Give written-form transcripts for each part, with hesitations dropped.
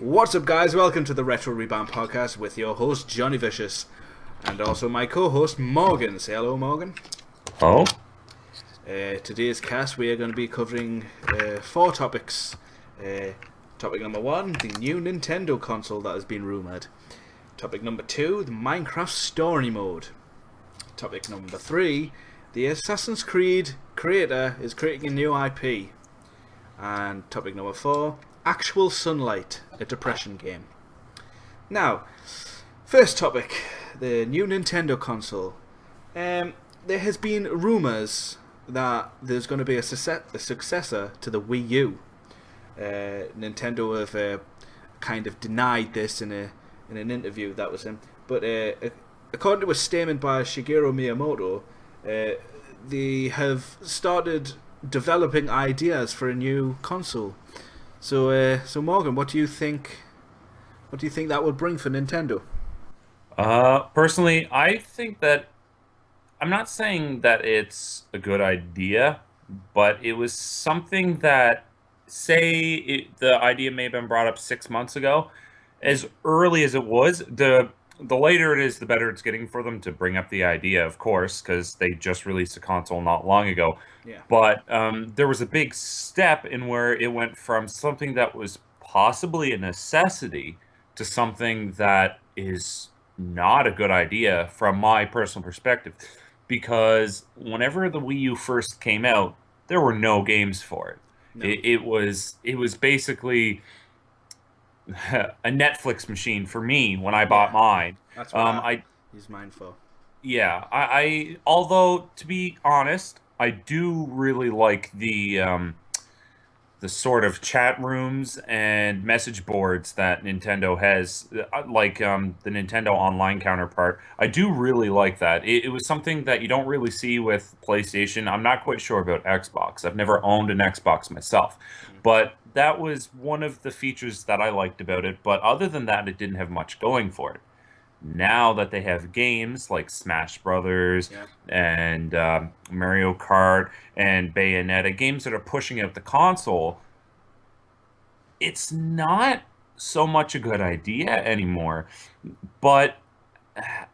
What's up, guys? Welcome to the Retro Rebound podcast with your host, Johnny Vicious, and also my co-host, Morgan. Say hello, Morgan. Oh? Today's cast, we are going to be covering four topics. Topic number one, the new Nintendo console that has been rumoured. Topic number two, the Minecraft Story Mode. Topic number three, the Assassin's Creed creator is creating a new IP. And topic number four, Actual Sunlight, a depression game. Now, first topic, the new Nintendo console. There has been rumours that there's going to be a successor to the Wii U. Nintendo have kind of denied this in an interview that was in. But according to a statement by Shigeru Miyamoto, they have started developing ideas for a new console. So Morgan, what do you think? What do you think that would bring for Nintendo? Personally, I think that I'm not saying that it's a good idea, but it was something that, the idea may have been brought up 6 months ago. As early as it was, the later it is, the better it's getting for them to bring up the idea, of course, because they just released a console not long ago. Yeah. But there was a big step in where it went from something that was possibly a necessity to something that is not a good idea from my personal perspective. Because whenever the Wii U first came out, there were no games for it. No. It was basically a Netflix machine for me when I bought mine. That's what I use mine for. Yeah, although to be honest, I do really like the sort of chat rooms and message boards that Nintendo has, like the Nintendo Online counterpart. I do really like that. It was something that you don't really see with PlayStation. I'm not quite sure about Xbox. I've never owned an Xbox myself, but that was one of the features that I liked about it. But other than that, it didn't have much going for it. Now that they have games like Smash Brothers Yeah. and Mario Kart and Bayonetta, games that are pushing out the console, it's not so much a good idea anymore. But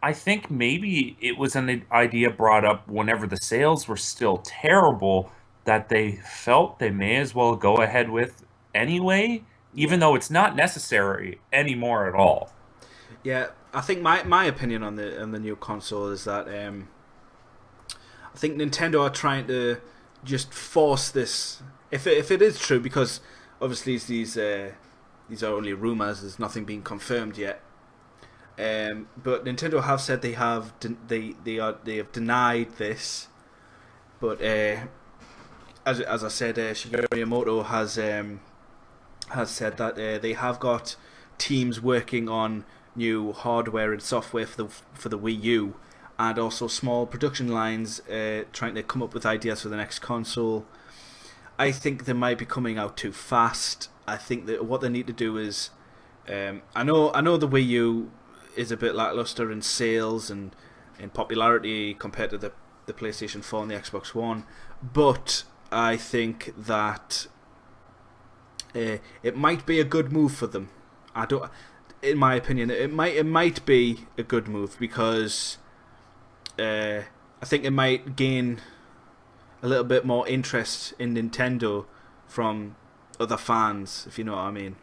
I think maybe it was an idea brought up whenever the sales were still terrible that they felt they may as well go ahead with anyway, even though it's not necessary anymore at all. Yeah, I think my opinion on the new console is that I think Nintendo are trying to just force this. If it is true, because obviously these are only rumors. There's nothing being confirmed yet. But Nintendo have said they have they have denied this. But as I said, Shigeru Miyamoto has said that they have got teams working on new hardware and software for the Wii U, and also small production lines trying to come up with ideas for the next console. I think they might be coming out too fast. I think that what they need to do is, I know the Wii U is a bit lackluster in sales and in popularity compared to the PlayStation 4 and the Xbox One, but I think that it might be a good move for them. In my opinion, it might be a good move because I think it might gain a little bit more interest in Nintendo from other fans, if you know what I mean.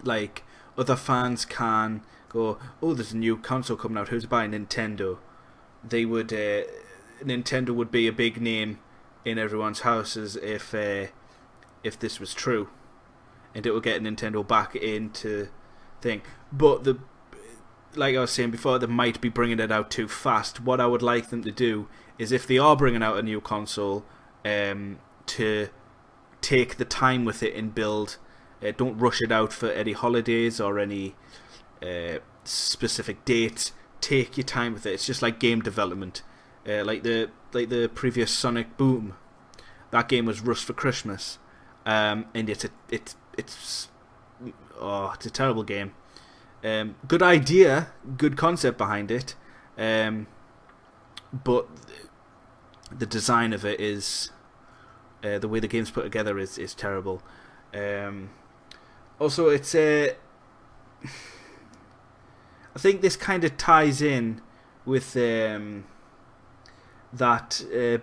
Like, other fans can go, oh, there's a new console coming out, who's buying Nintendo? Nintendo would be a big name in everyone's houses if this was true, and it would get Nintendo back into thing. But like I was saying before, they might be bringing it out too fast. What I would like them to do is, if they are bringing out a new console, to take the time with it and build. Don't rush it out for any holidays or any specific dates. Take your time with it. It's just like game development. Like the previous Sonic Boom, that game was rushed for Christmas, and it's a terrible game. Good idea, good concept behind it, but the design of it is the way the game's put together is terrible. Also, I think this kind of ties in with that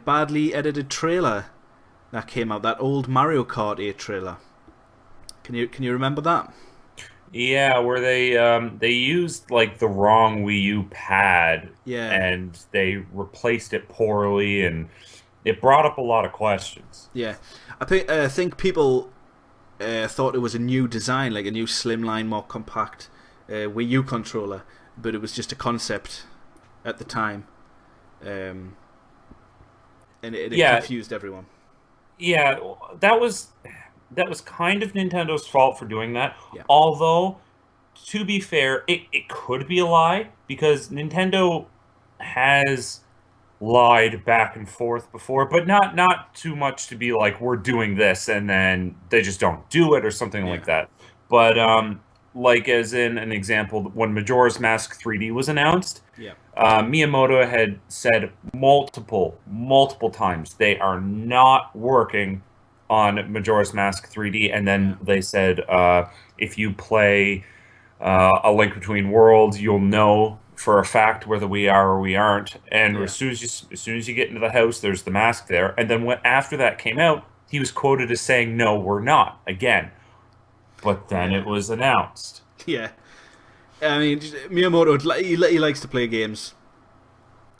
badly edited trailer that came out, that old Mario Kart 8 trailer. Can you remember that? Yeah, where they used like the wrong Wii U pad Yeah, and they replaced it poorly and it brought up a lot of questions. yeah. I think people thought it was a new design, like a new slimline, more compact Wii U controller, but it was just a concept at the time, um, and it Yeah, confused everyone. yeah, that was kind of Nintendo's fault for doing that. Yeah, Although, to be fair, it could be a lie because Nintendo has lied back and forth before, but not too much to be like we're doing this and then they just don't do it or something like yeah, that. But like as in an example, when Majora's Mask 3D was announced, yeah, Miyamoto had said multiple times they are not working on Majora's Mask 3D, and yeah, then they said if you play A Link Between Worlds, you'll know for a fact whether we are or we aren't. And yeah, as soon as you get into the house, there's the mask there. And then when after that came out, he was quoted as saying, "No, we're not." Again, but then yeah, it was announced. yeah. I mean, Miyamoto, he likes to play games.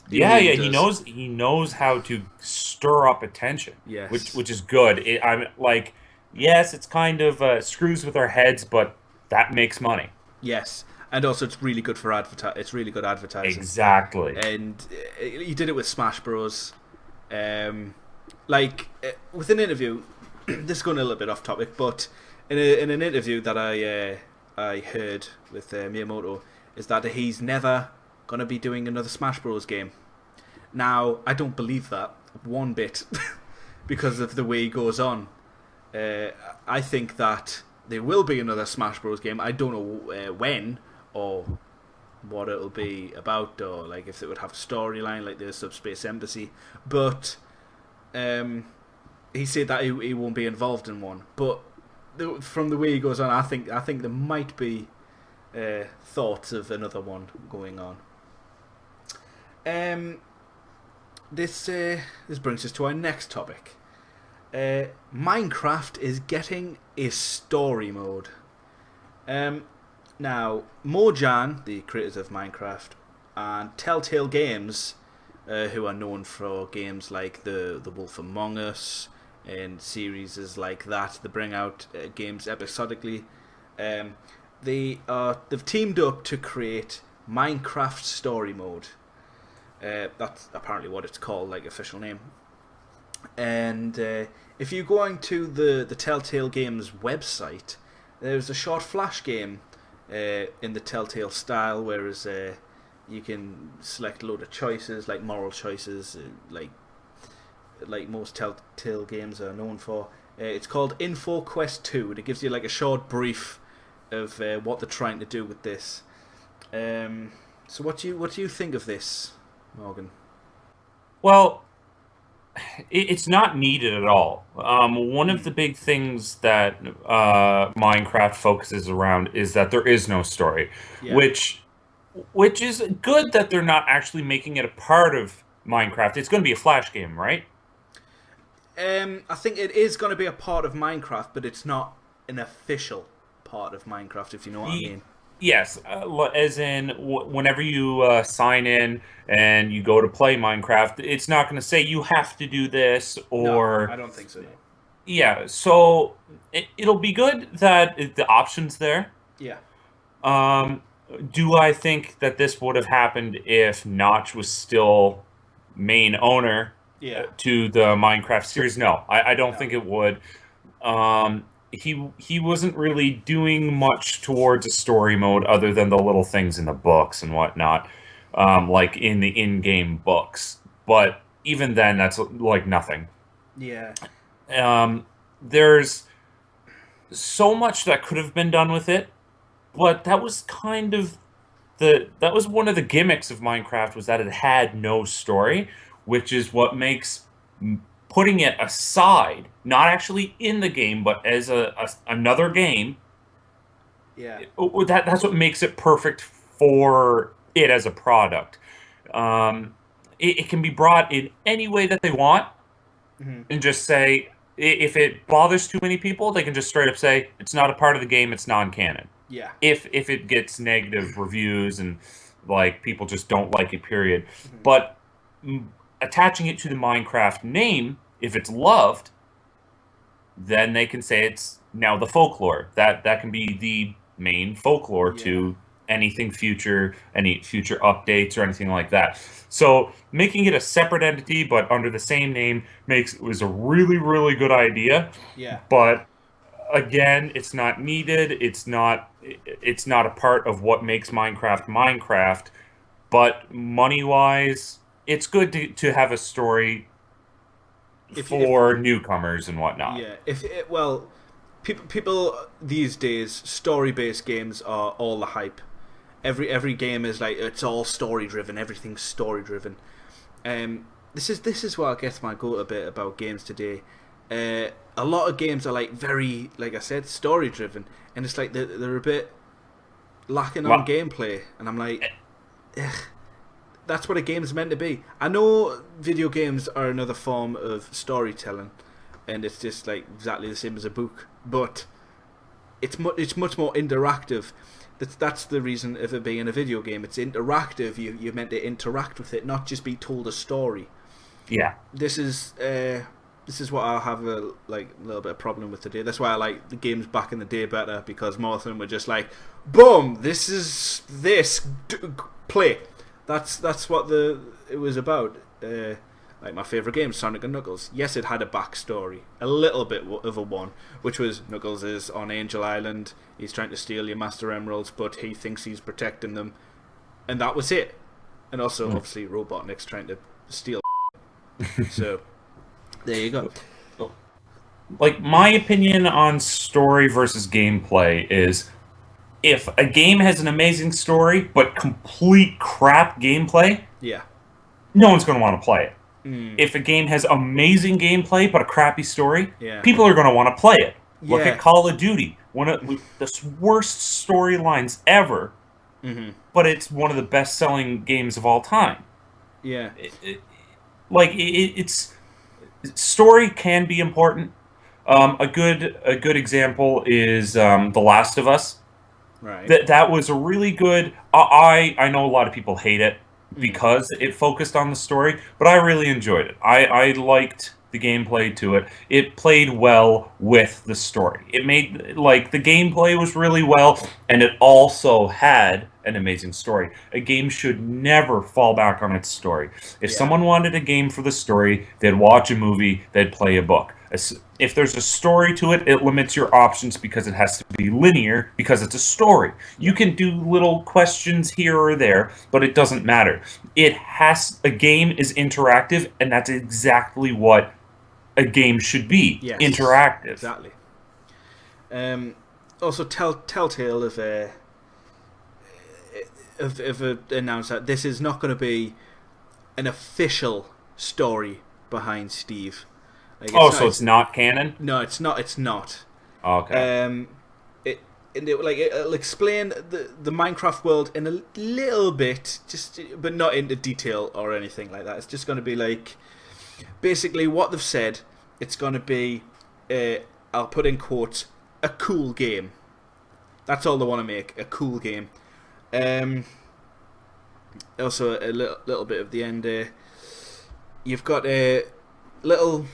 He Yeah, really yeah, does. he knows how to stir up attention, Yes, which is good. I'm like, yes, it's kind of screws with our heads, but that makes money. yes, and also it's really good for It's really good advertising, Exactly. and he did it with Smash Bros. Like with an interview, this is going a little bit off topic, but in an interview that I heard with Miyamoto, is that he's never gonna be doing another Smash Bros. Game. Now I don't believe that one bit because of the way he goes on. I think that there will be another Smash Bros. Game. I don't know when or what it'll be about, or like if it would have a storyline like the Subspace Embassy. But um, he said that he won't be involved in one. But from the way he goes on, I think there might be thoughts of another one going on. Um, this brings us to our next topic. Minecraft is getting a story mode. Um, Now, Mojang, the creators of Minecraft, and Telltale Games, who are known for games like the Wolf Among Us and series like that, they bring out games episodically. Um, they've teamed up to create Minecraft Story Mode. That's apparently what it's called, like official name. And if you go into the Telltale Games website, there's a short flash game in the Telltale style, whereas you can select a load of choices, like moral choices, like most Telltale games are known for. It's called Info Quest 2, and it gives you like a short brief of what they're trying to do with this. So what do you think of this, Morgan? Well, it's not needed at all. One of Mm. the big things that Minecraft focuses around is that there is no story, Yeah. which which is good that they're not actually making it a part of Minecraft. It's going to be a Flash game, right? I think it is going to be a part of Minecraft, but it's not an official part of Minecraft, if you know what I Ye- mean. Yes, as in whenever you sign in and you go to play Minecraft, it's not going to say you have to do this No, I or don't think so. No. yeah. So it'll be good that the options there. Yeah. Um, do I think that this would have happened if Notch was still main owner Yeah. to the Minecraft series? No, I don't No. think it would. He wasn't really doing much towards a story mode other than the little things in the books and whatnot, like in the in-game books. But even then, that's like nothing. Yeah. There's so much that could have been done with it, but that was kind of that was one of the gimmicks of Minecraft was that it had no story, which is what makes putting it aside, not actually in the game, but as another game, Yeah. That's what makes it perfect for it as a product. Um, it can be brought in any way that they want, Hmm. and just say, if it bothers too many people, they can just straight up say it's not a part of the game, it's non-canon. Yeah. If it gets negative reviews and like people just don't like it, period. Hmm. But attaching it to the Minecraft name, if it's loved, then they can say it's now the folklore. That can be the main folklore Yeah. to anything future, any future updates or anything like that. So making it a separate entity but under the same name was a really good idea. Yeah. But again, it's not needed. It's not a part of what makes Minecraft Minecraft. But money wise, it's good to have a story If for newcomers and whatnot. yeah, if it, well, people these days, story based games are all the hype. Every game is like, it's all story driven. Everything's story driven. This is what gets my goat a bit about games today. A lot of games are like very, like I said, story driven, and it's like they're a bit lacking on Well, gameplay, and I'm like, ugh, that's what a game's meant to be. I know video games are another form of storytelling, and it's just like exactly the same as a book, but it's much more interactive. That's the reason of it being a video game. It's interactive. You're meant to interact with it, not just be told a story. yeah. This is what I have a little bit of problem with today. That's why I like the games back in the day better, because more of them were just like, boom, play. That's what it was about. Like my favourite game, Sonic and Knuckles. Yes, it had a backstory, a little bit of a one, which was Knuckles is on Angel Island. He's trying to steal your Master Emeralds, but he thinks he's protecting them, and that was it. And also, obviously, Robotnik's trying to steal. So there you go. Like, my opinion on story versus gameplay is, if a game has an amazing story but complete crap gameplay, Yeah. no one's going to want to play it. If a game has amazing gameplay but a crappy story, Yeah. people are going to want to play it. Look Yeah. at Call of Duty, one of the worst storylines ever, but it's one of the best-selling games of all time. Yeah. It's story can be important. A good example is The Last of Us. Right. That was a really good. I know a lot of people hate it because it focused on the story, but I really enjoyed it. I liked the gameplay to it. It played well with the story. It made, like, the gameplay was really well, and it also had an amazing story. A game should never fall back on its story. If Yeah. someone wanted a game for the story, they'd watch a movie, they'd play a book. If there's a story to it, it limits your options because it has to be linear, because it's a story. You can do little questions here or there, but it doesn't matter. A game is interactive, and that's exactly what a game should be. Yes. Interactive. Exactly. Also, Telltale have announced that this is not going to be an official story behind Steve. Like, It's not canon? No, it's not. It's not. Okay. It'll explain the Minecraft world in a little bit, but not into detail or anything like that. It's just going to be like, basically what they've said. It's going to be, I'll put in quotes, a cool game. That's all they want to make, a cool game. Also, a little bit of the end. You've got a little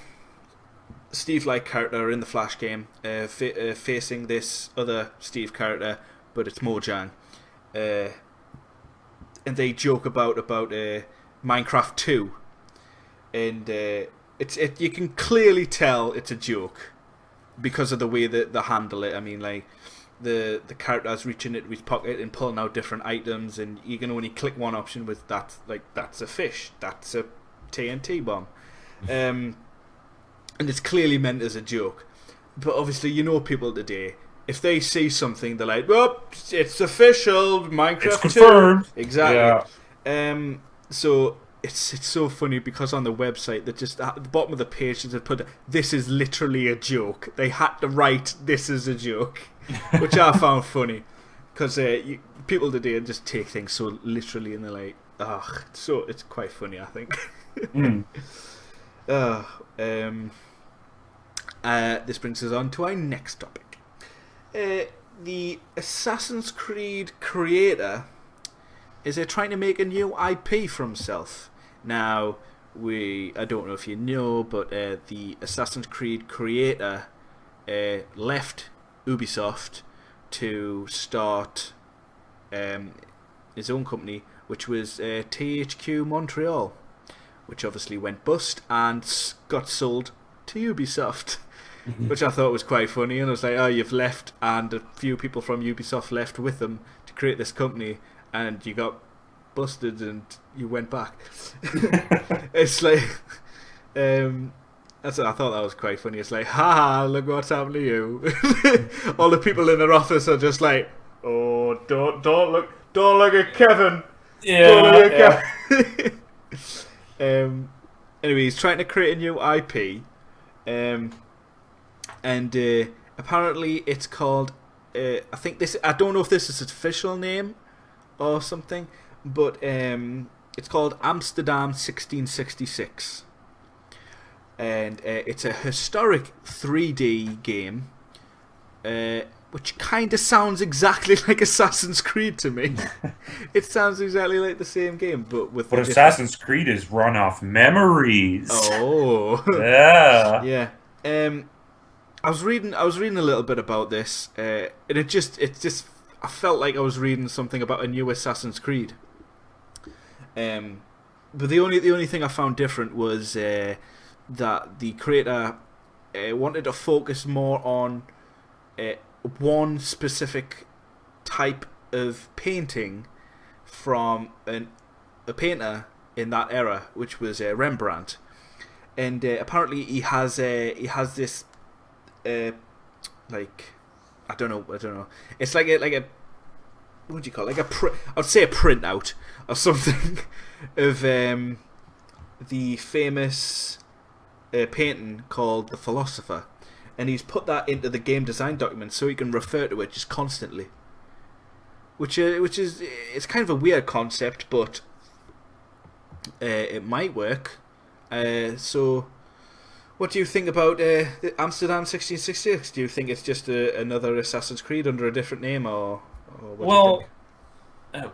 Steve-like character in the Flash game, facing this other Steve character, but it's Mojang, and they joke about Minecraft 2, and you can clearly tell it's a joke because of the way that they handle it. I mean, like, the character's reaching into his pocket and pulling out different items, and you can only click one option with that. Like, that's a fish, that's a TNT bomb. And it's clearly meant as a joke. But obviously, you know, people today, if they see something, they're like, well, it's official, Minecraft It's confirmed. 2. Exactly. Yeah. So it's so funny because on the website, they just, at the bottom of the page, they put, this is literally a joke. They had to write, this is a joke. which I found funny because people today just take things so literally, and they're like, "Ah," so it's quite funny, I think. Mm. This brings us on to our next topic. The Assassin's Creed creator is trying to make a new IP for himself. Now, I don't know if you know, but the Assassin's Creed creator left Ubisoft to start his own company, which was THQ Montreal, which obviously went bust and got sold to Ubisoft, which I thought was quite funny. And I was like, oh, you've left, and a few people from Ubisoft left with them to create this company, and you got busted and you went back. It's like, I thought that was quite funny. It's like, haha, look what's happened to you. All the people in their office are just like, oh, don't look at Kevin. Yeah. Don't look at Kevin. Anyway, he's trying to create a new IP, and apparently it's called. I don't know if this is its official name or something, but it's called Amsterdam 1666, and it's a historic 3D game, which kind of sounds exactly like Assassin's Creed to me. It sounds exactly like the same game, but Assassin's Creed is run off memories. Oh, yeah. Yeah. I was reading a little bit about this, and it just I felt like I was reading something about a new Assassin's Creed. But the only thing I found different was that the creator wanted to focus more on one specific type of painting from a painter in that era, which was Rembrandt. And apparently he has this like I don't know. It's like a what do you call it? I'd say a printout or something of the famous painting called The Philosopher, and he's put that into the game design document so he can refer to it just constantly. Which is it's kind of a weird concept, but it might work. So, what do you think about the Amsterdam 1666? Do you think it's just another Assassin's Creed under a different name, or what do you think?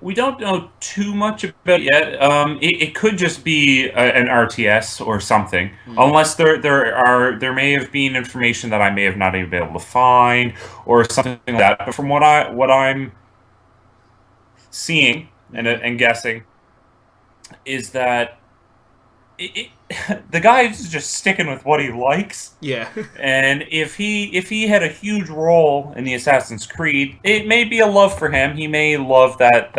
We don't know too much about it yet. It could just be an RTS or something, unless there may have been information that I may have not even been able to find or something like that. But from what I'm seeing and guessing is that the guy's just sticking with what he likes. Yeah. And if he had a huge role in the Assassin's Creed, it may be a love for him. He may love that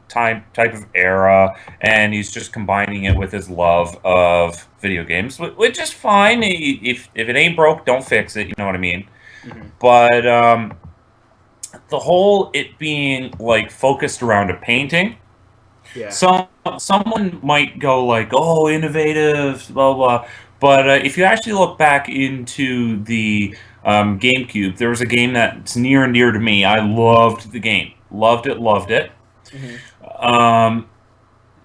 type of era, and he's just combining it with his love of video games, which is fine. If it ain't broke, don't fix it. You know what I mean? Mm-hmm. But the whole it being like focused around a painting. Yeah. Someone might go like, "Oh, innovative, blah blah." But if you actually look back into the GameCube, there was a game that's near and dear to me. I loved the game, loved it. Mm-hmm.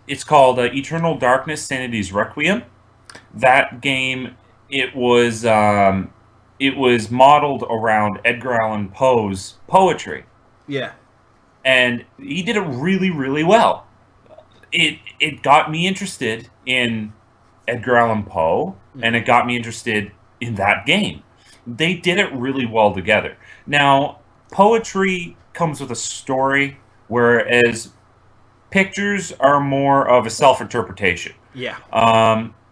It's called Eternal Darkness: Sanity's Requiem. That game, it was modeled around Edgar Allan Poe's poetry. Yeah. And he did it really, really well. It got me interested in Edgar Allan Poe, and it got me interested in that game. They did it really well together. Now, poetry comes with a story, whereas pictures are more of a self-interpretation. Yeah.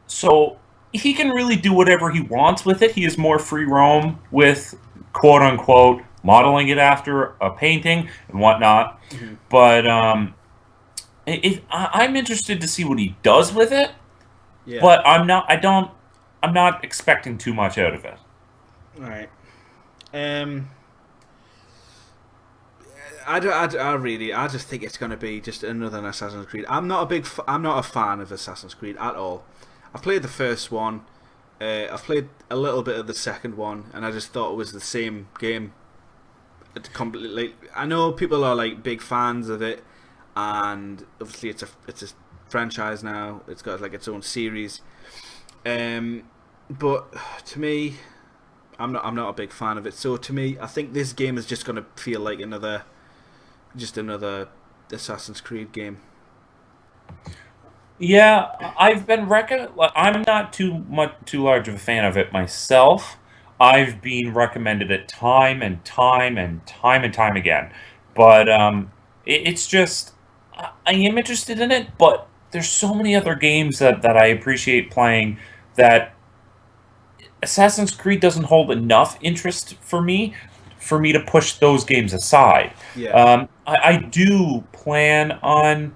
So he can really do whatever he wants with it. He is more free roam with, quote-unquote, modeling it after a painting and whatnot. Mm-hmm. But I'm interested to see what he does with it. Yeah. But I'm not expecting too much out of it. All right. I just think it's going to be just another Assassin's Creed. I'm not a fan of Assassin's Creed at all. I played the first one. I've played a little bit of the second one, and I just thought it was the same game It's completely. I know people are like big fans of it, and obviously it's a franchise now. It's got like its own series. But to me, I'm not a big fan of it. So to me, I think this game is just gonna feel like another Assassin's Creed game. Yeah, I've been I'm not too large of a fan of it myself. I've been recommended it time and time and time and time again, but it's just I am interested in it. But there's so many other games that I appreciate playing that Assassin's Creed doesn't hold enough interest for me to push those games aside. Yeah. I do plan on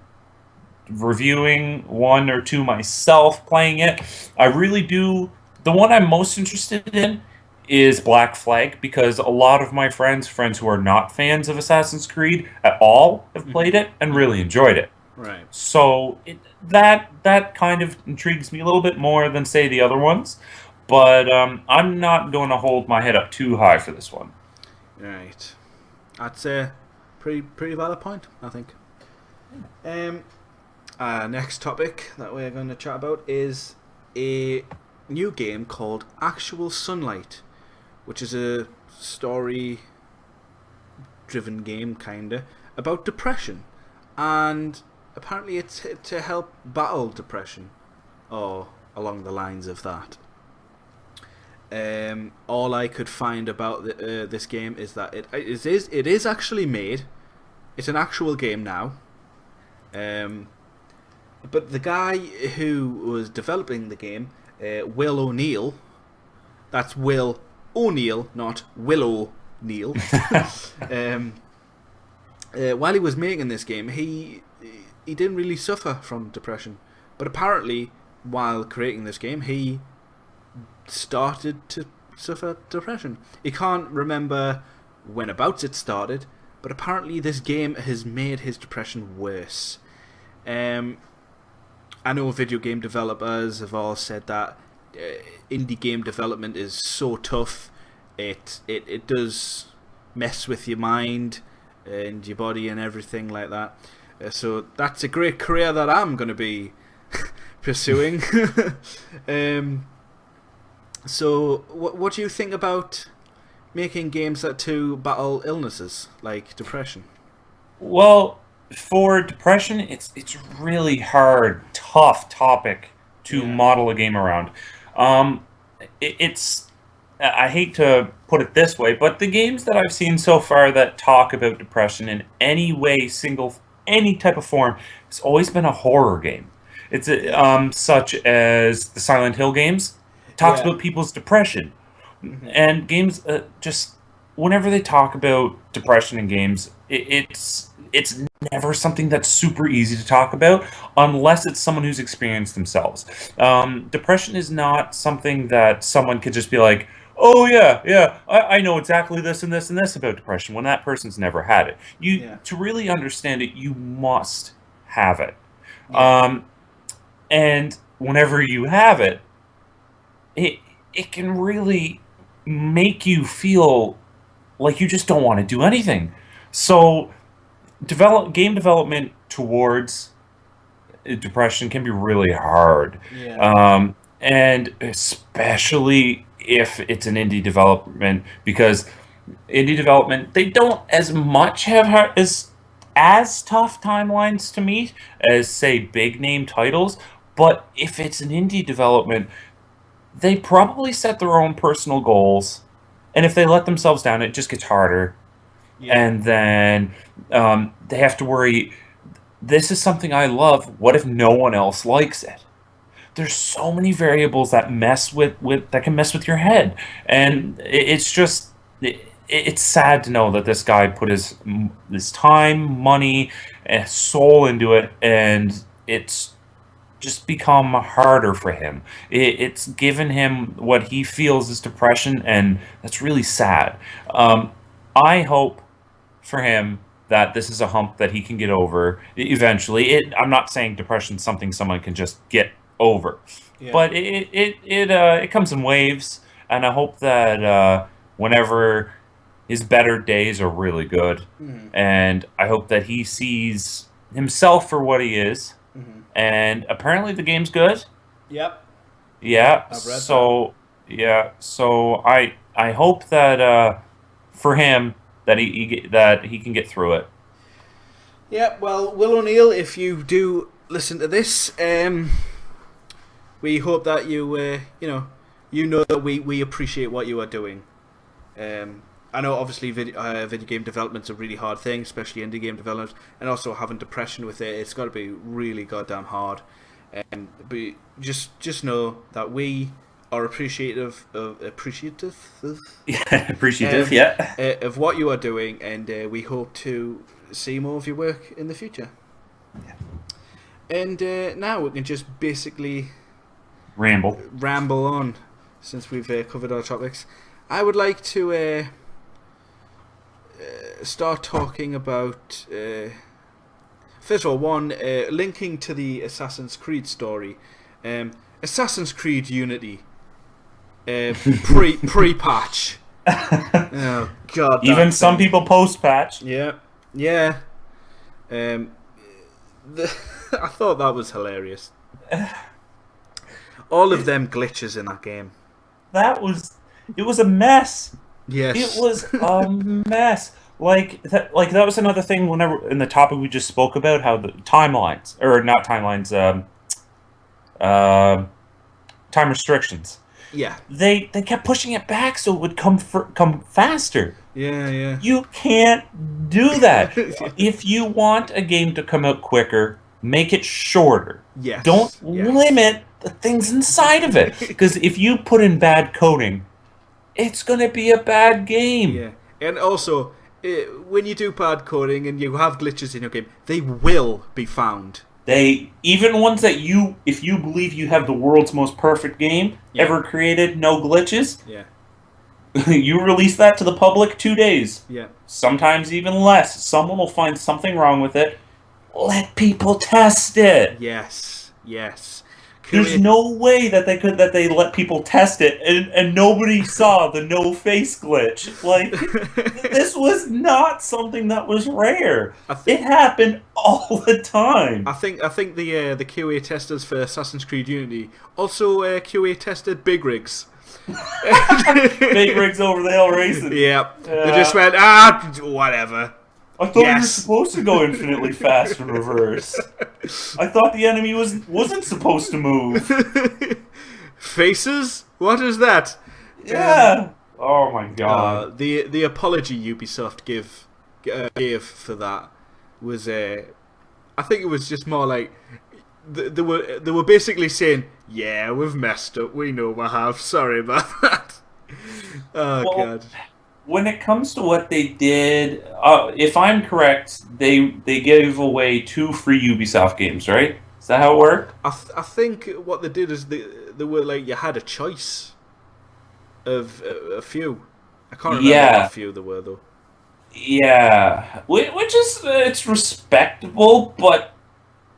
reviewing one or two myself, playing it. I really do. The one I'm most interested in is Black Flag because a lot of my friends who are not fans of Assassin's Creed at all, have played it and really enjoyed it. Right. So that kind of intrigues me a little bit more than say the other ones. But I'm not going to hold my head up too high for this one. Right. That's a pretty valid point, I think. Next topic that we're going to chat about is a new game called Actual Sunlight, which is a story-driven game, kinda, about depression, and apparently it's to help battle depression, or along the lines of that. All I could find about this game is that it is actually made. It's an actual game now. But the guy who was developing the game, Will O'Neill, that's Will O'Neill, not Willow Neal. While he was making this game, he didn't really suffer from depression. But apparently, while creating this game, he started to suffer depression. He can't remember whenabouts it started, but apparently this game has made his depression worse. I know video game developers have all said that indie game development is so tough. It does mess with your mind and your body and everything like that. So that's a great career that I'm going to be pursuing. So what do you think about making games that to battle illnesses like depression? Well, for depression, it's really hard, tough topic to model a game around. It's I hate to put it this way, but the games that I've seen so far that talk about depression in any way, any type of form, it's always been a horror game. It's such as the Silent Hill games, talks about people's depression, and games just whenever they talk about depression in games, it's never something that's super easy to talk about unless it's someone who's experienced themselves. Depression is not something that someone could just be like, oh yeah, I know exactly this and this and this about depression when that person's never had it. To really understand it, you must have it. And whenever you have it, it can really make you feel like you just don't want to do anything. So game development towards depression can be really hard. And especially if it's an indie development, because indie development, they don't as much have as tough timelines to meet as say big name titles. But if it's an indie development, they probably set their own personal goals, and if they let themselves down, it just gets harder. And then they have to worry, this is something I love, what if no one else likes it? There's so many variables that that can mess with your head, and it's just it's sad to know that this guy put his time, money, and soul into it, and it's just become harder for him. It's given him what he feels is depression, and that's really sad. I hope for him that this is a hump that he can get over eventually. I'm not saying depression is something someone can just get over, but it comes in waves, and I hope that whenever his better days are really good, Mm-hmm. and I hope that he sees himself for what he is. Mm-hmm. And apparently, the game's good. Yep, Yeah. I've read that. So I hope that for him that that he can get through it. Yep. Well, Will O'Neill, if you do listen to this, we hope that you know that we appreciate what you are doing. I know obviously video game development's a really hard thing, especially indie game development, and also having depression with it. It's got to be really goddamn hard. But just know that we are appreciative Yeah, appreciative. Yeah. of what you are doing, and we hope to see more of your work in the future. And now we can just basically ramble on, since we've covered our topics. I would like to start talking about first of all, linking to the Assassin's Creed story. Assassin's Creed Unity pre patch. Oh god! Even some people post patch. Yeah. I thought that was hilarious. All of them glitches in that game. It was a mess. Yes. It was a mess. Like that was another thing whenever in the topic we just spoke about, how the timelines, or not timelines, time restrictions. Yeah. They kept pushing it back so it would come faster. Yeah. You can't do that. If you want a game to come out quicker, make it shorter. Yes. Don't limit the things inside of it, because if you put in bad coding, it's going to be a bad game. Yeah. And also, when you do bad coding and you have glitches in your game, they will be found. Even ones that if you believe you have the world's most perfect game ever created, no glitches, you release that to the public 2 days. Yeah. Sometimes even less. Someone will find something wrong with it. Let people test it. Yes. There's no way that they let people test it and nobody saw the no face glitch. Like, this was not something that was rare. It happened all the time. I think the QA testers for Assassin's Creed Unity also QA tested Big Rigs. Big Rigs over the hill racing. Yeah. They just went, whatever. I thought we were supposed to go infinitely fast in reverse. I thought the enemy wasn't supposed to move. Faces? What is that? Yeah. Oh my god. The apology Ubisoft gave for that was I think it was just more like they were basically saying, yeah, we've messed up. We know we have. Sorry about that. God. When it comes to what they did, if I'm correct, they gave away 2 free Ubisoft games, right? Is that how it worked? I think what they did is they were like, you had a choice of a few. I can't remember what few there were though. Yeah, which is it's respectable, but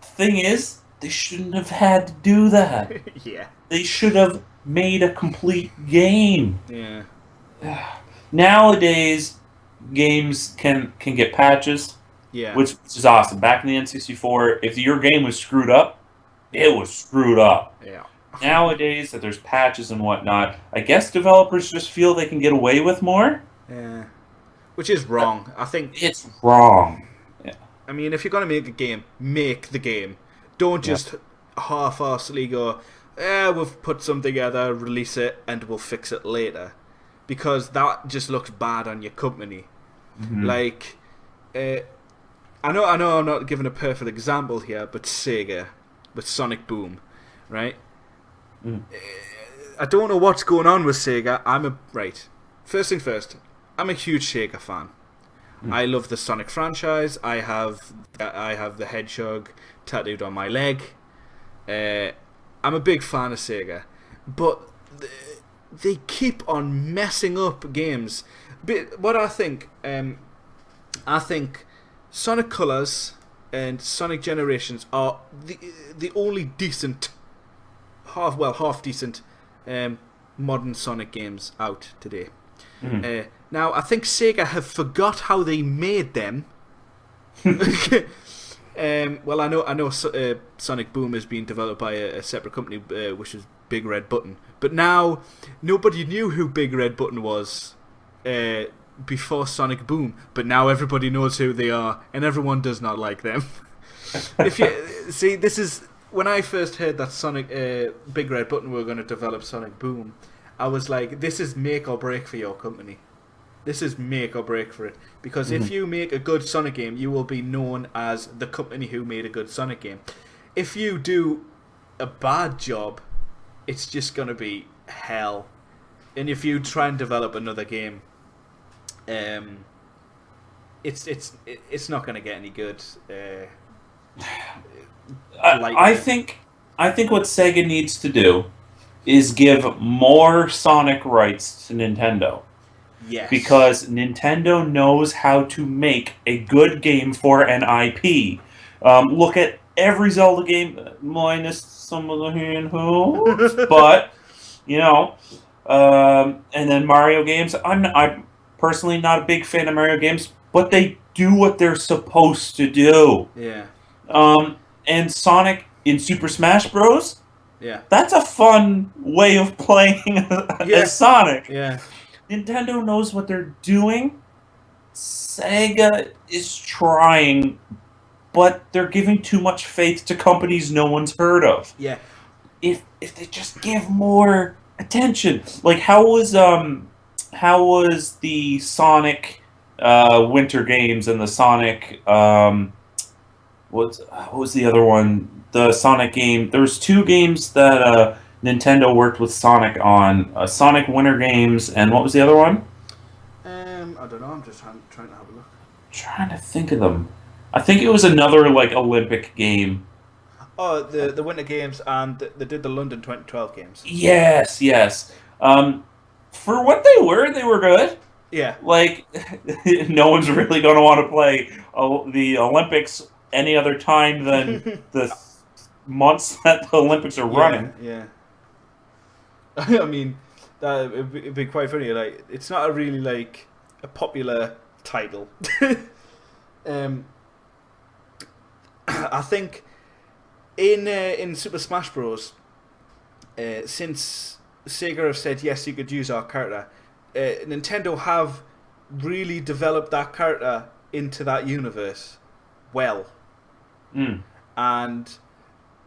the thing is, they shouldn't have had to do that. Yeah. They should have made a complete game. Yeah. Nowadays, games can get patches, which is awesome. Back in the N64, if your game was screwed up, it was screwed up. Yeah. Nowadays, that there's patches and whatnot, I guess developers just feel they can get away with more. Yeah. Which is wrong. I think it's wrong. Yeah. I mean, if you're gonna make a game, make the game. Don't just half-arsely go, we've put something together, release it, and we'll fix it later. Because that just looks bad on your company. Mm-hmm. Like, I know I'm not giving a perfect example here, but Sega with Sonic Boom, right? Mm. I don't know what's going on with Sega. First thing first, I'm a huge Sega fan. Mm. I love the Sonic franchise. I have the hedgehog tattooed on my leg. I'm a big fan of Sega, but they keep on messing up games. But what I think Sonic Colors and Sonic Generations are the only decent, half decent modern Sonic games out today. Now, I think Sega have forgot how they made them. Well, I know Sonic Boom is being developed by a separate company, which is Big Red Button. But now, nobody knew who Big Red Button was before Sonic Boom. But now everybody knows who they are, and everyone does not like them. If you see, this is when I first heard that Sonic Big Red Button were going to develop Sonic Boom. I was like, this is make or break for your company. This is make or break for it. Because if you make a good Sonic game, you will be known as the company who made a good Sonic game. If you do a bad job, it's just going to be hell. And if you try and develop another game, it's not going to get any good. I think what Sega needs to do is give more Sonic rights to Nintendo. Yes. Because Nintendo knows how to make a good game for an IP. Look at every Zelda game, minus some of the handhelds, but and then Mario games. I'm personally not a big fan of Mario games, but they do what they're supposed to do. Yeah. And Sonic in Super Smash Bros. Yeah. That's a fun way of playing as Sonic. Yeah. Nintendo knows what they're doing. Sega is trying, but they're giving too much faith to companies no one's heard of. Yeah. If they just give more attention, like how was the Sonic Winter Games and the Sonic what was the other one? The Sonic game. There was two games that Nintendo worked with Sonic on. Sonic Winter Games, and what was the other one? I don't know. I'm just trying to have a look. Trying to think of them. I think it was another like Olympic game. Oh, the Winter Games, and they did the London 2012 games. Yes. For what they were good. Yeah. Like, no one's really going to want to play the Olympics any other time than the months that the Olympics are running. Yeah. I mean, it'd be quite funny. Like, it's not a really like a popular title. I think in Super Smash Bros. Since Sega have said yes, you could use our character, Nintendo have really developed that character into that universe well. And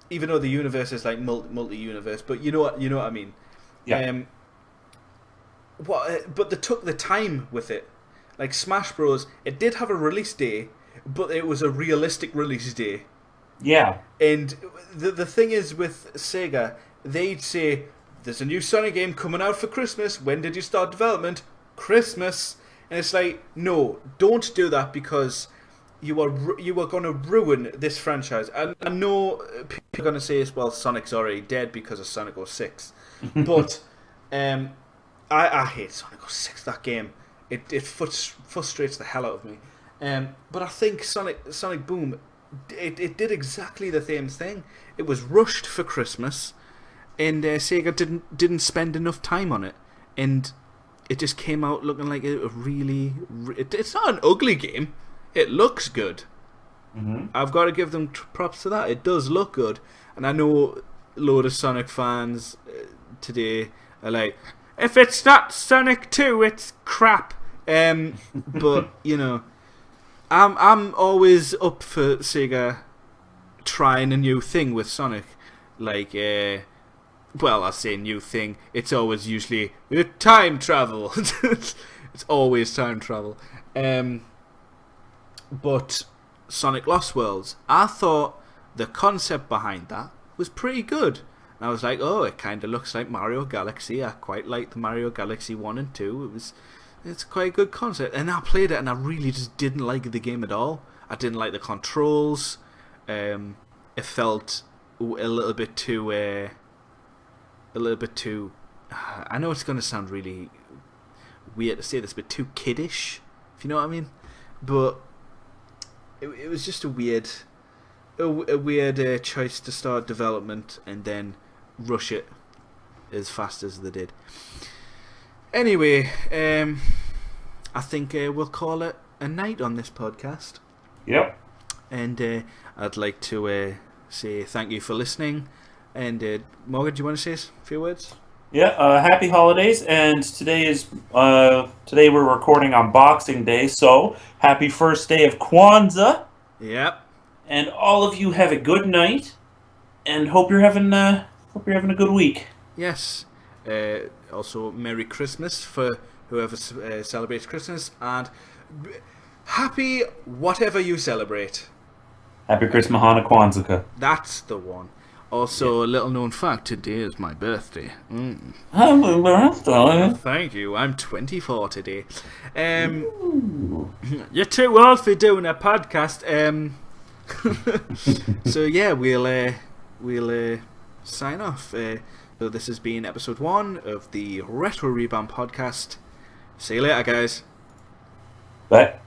even though the universe is like multi-universe, but you know what I mean. Yeah. But they took the time with it. Like Smash Bros, it did have a release day, but it was a realistic release day. Yeah. And the thing is with Sega, they'd say, there's a new Sonic game coming out for Christmas. When did you start development? Christmas. And it's like, no, don't do that, because you are going to ruin this franchise. And I know people are going to say, well, Sonic's already dead because of Sonic 06. But I hate Sonic 06, that game. It frustrates the hell out of me. But I think Sonic Boom, it did exactly the same thing. It was rushed for Christmas, and Sega didn't spend enough time on it, and it just came out looking like a really. It's not an ugly game. It looks good. I've got to give them props to that. It does look good, and I know a load of Sonic fans today are like, if it's not Sonic 2, it's crap. But I'm always up for Sega trying a new thing with Sonic. Like, well, I say new thing. It's always usually time travel. It's always time travel. But Sonic Lost Worlds, I thought the concept behind that was pretty good. And I was like, oh, it kind of looks like Mario Galaxy. I quite like the Mario Galaxy 1 and 2. It's quite a good concept. And I played it, and I really just didn't like the game at all. I didn't like the controls. It felt a little bit too. I know it's going to sound really weird to say this, but too kiddish, if you know what I mean. But it was just a weird choice to start development and then rush it as fast as they did. Anyway, I think we'll call it a night on this podcast. Yep. And I'd like to say thank you for listening. And Morgan, do you want to say a few words? Yeah. Happy holidays, and today we're recording on Boxing Day, so happy first day of Kwanzaa. Yep. And all of you have a good night, and hope you're having a good week. Yes. Also, Merry Christmas for whoever celebrates Christmas, and happy whatever you celebrate. Happy Christmas, Hanukkah, Kwanzaa. That's the one. Also, a little known fact, today is my birthday. Happy birthday. Thank you, I'm 24 today. You're too old for doing a podcast. So yeah, we'll sign off. So this has been episode 1 of the Retro Rebound podcast. See you later, guys. Bye.